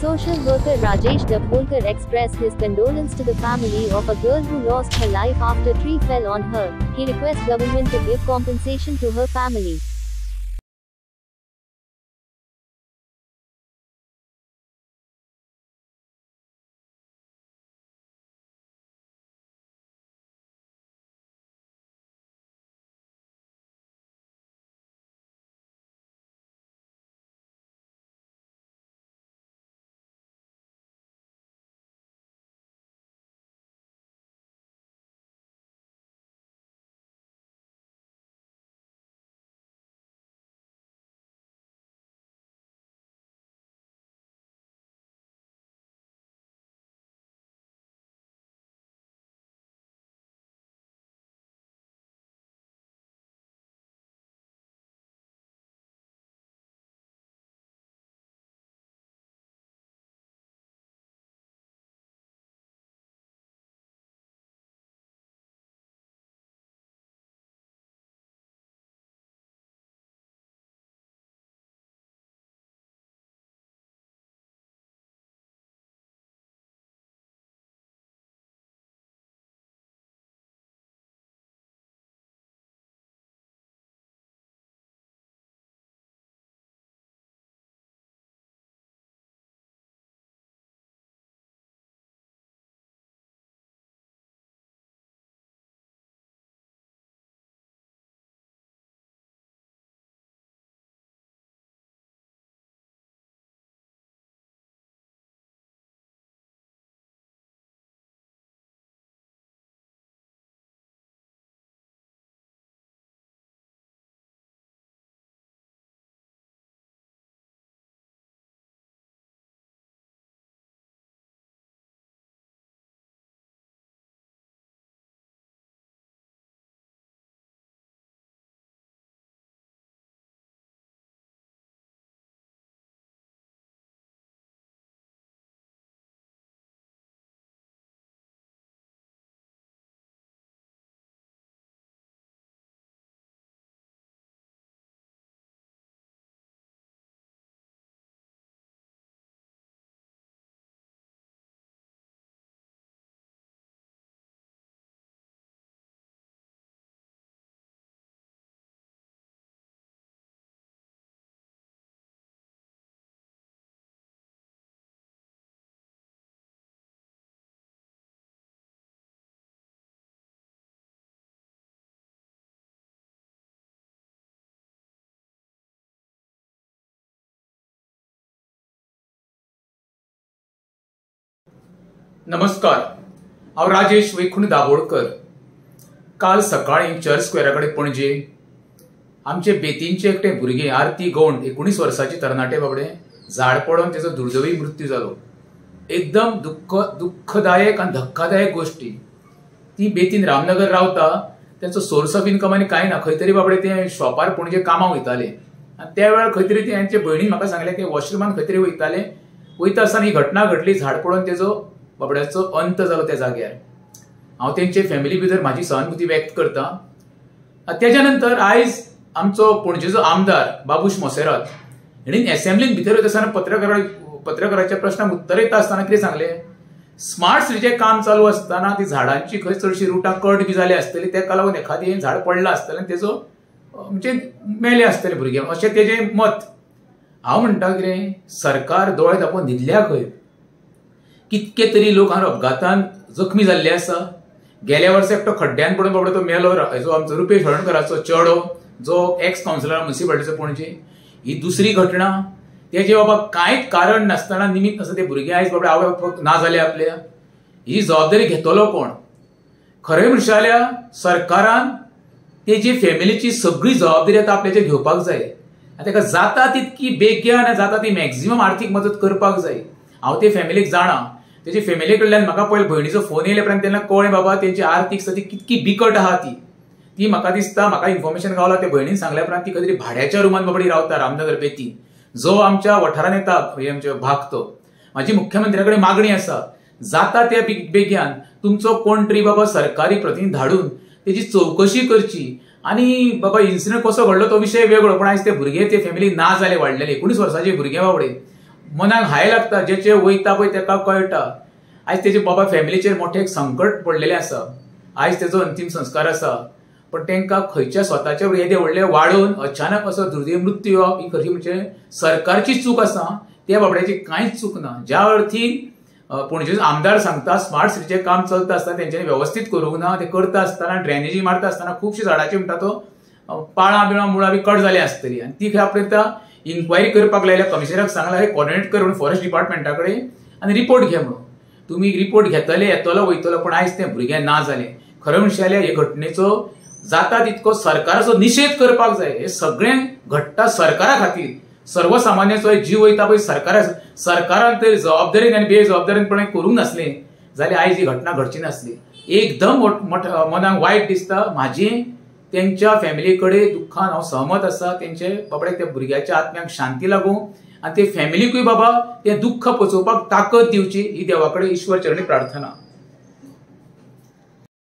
Social worker Rajesh Dabholkar expressed his condolence to the family of a girl who lost her life after a tree fell on her. He requests government to give compensation to her family. नमस्कार, हांव राजेश वैकुंठ दाभोळकर। काल सकाळी church स्क्वेराकडे पणजे आमचे बेतींचे एकटे भुरगे आरती गौंड 19 वर्साची तरणाटे बाबडे झाड पडून त्याचो दुर्दैवी मृत्यू जालो। एकदम दुःखदायक आणि धक्कादायक गोष्टी। ती बेतीन रामनगर रावता, त्यांचो सोर्स ऑफ इन्कम आनी कांय ना, खंय तरी बाबडे ते शॉपार पणजे कामाक वयताले आनी त्या वेळार खंय तरी त्यांचे भयणीन म्हाका सांगले की वॉशरूमान खंय तरी वयता आसतना ही घटना घडली, झाड पडून तेजो बाबड्याचो अंत जालो त्या जाग्यार। हांव तेंचे फॅमिली भितर म्हाजी सहानुभूती व्यक्त करता। त्याच्या नंतर आयज आमचो पणजेचो आमदार बाबूश मोसेरात हेणीन असेंब्लीन भितर वयता आसतना पत्रकाराच्या प्रश्नाक उत्तर दिता आसतना कितें सांगले, स्मार्ट सिटीचें काम चालू आसतना ती झाडांची खंय चडशी रुटां कट बी जाली आसतली, तेका लागून एखादी झाड पडला आसतलें आनी तेजो म्हणजे मेले आसतले भुरगे, अशें तेजें मत। हांव म्हणटा कितें, सरकार दोळे धांपून न्हिदल्या खंय? कितके तरी लोक हांगा अपघातान जखमी जाल्ले आसा। गेल्या वर्सा एकटो खड्ड्यान पडून बाबडो तो मेलो, जो आमचो रुपेश हळर्णकराचो चेडो, जो एक्स कावन्सिलर म्युनिसिपालिटीचो पणजे। ही दुसरी घटना, तेजे बाबा कांयच कारण नासतना निमित्त आसा ते भुरगे आयज बाबडे आवय ना जाले आपल्या। ही जबाबदारी घेतलो कोण? खरें म्हणचे जाल्यार सरकारान तेजी फॅमिलीची सगळी जबाबदारी आतां आपल्याचेर घेवपाक जाय। ताका जाता तितकी बेगीन जाता ती मॅक्झिमम आर्थीक मदत करपाक जाय। हांव ते फॅमिलीक जाणा, तेजे फॅमिली कडल्यान म्हाका पयलीं भयणीचो फोन येयले उपरांत तेन्ना कळ्ळें बाबा तेंची आर्थीक स्थिती कितकी बिकट आहा। ती म्हाका दिसता, म्हाका इन्फॉर्मेशन गावला ते भयणीन सांगल्या उपरांत ती खंय तरी भाड्याच्या रुमान बाबडी रावता रामनगर बेतीन, जो आमच्या वाठारान येता आमच्या भाग तो। म्हाजी मुख्यमंत्र्या कडेन मागणी आसा, जाता त्या बेगीन तुमचो कोण तरी बाबा सरकारी प्रतिनिधी धाडून तेजी चवकशी करची। आनी बाबा इन्सिडंट कसो घडलो तो विशय वेगळो, पण आयज ते भुरगे ते फॅमिली ना जाले वाडलेले 19 वर्साचे भुरगे बाबडे। मनाक हाय लागता, जेचे वयता पळय तेका कळटा. आयज तेजे बाबा फॅमिलीचेर मोठे एक संकट पडलेले आसा. आयज तेजो अंतिम संस्कार आसा, पण तांकां खंयच्या स्वताच्या येदे व्हडले वाडून अचानक असो दुर्दैवी मृत्यू येवप ही खरी म्हणजे सरकारची चूक आसा. त्या बाबड्याची कांयच चूक ना. ज्या अर्थी पणजे आमदार सांगता स्मार्ट सिटीचें काम चलता आसतना तेंच्यांनी व्यवस्थित करूंक ना. ते करता आसतना ड्रेनेजी मारता आसतना खुबशी झाडांची म्हणटा तो पाळां बिळां मुळां बी कट जाली आसतली आनी ती आपल्याक इन्क्वायरी करपाक लायल्या. कमिशनराक सांगला हे कोऑर्डिनेट कर म्हणून फॉरेस्ट डिपार्टमेंटा कडेन आनी रिपोर्ट घे म्हणून. तुमी रिपोर्ट घेतले, येतलो वयतलो, पण आयज तें भुरगें ना जालें. खरें म्हणचे जाल्यार हे घटनेचो जाता तितको सरकाराचो निशेध करपाक जाय. हे सगळें घडटा सरकारा खातीर. सर्वसामान्याचो जीव वयता पळय सरकारान तर जबाबदारीन आनी बेजबाबदारीपणान करूंक नासलें जाल्यार आयज ही घटना घडची नासली. एकदम मनाक वायट दिसता. म्हाजी तेंच्या फॅमिली कडेन दुख्खान हांव सहमत आसा. तेंचे बाबडे त्या भुरग्याच्या आत्म्याक शांती लागूं आनी ते फॅमिलीकूय बाबा तें दुख्ख पचोवपाक ताकद दिवची ही देवा कडेन ईश्वर चरणी प्रार्थना.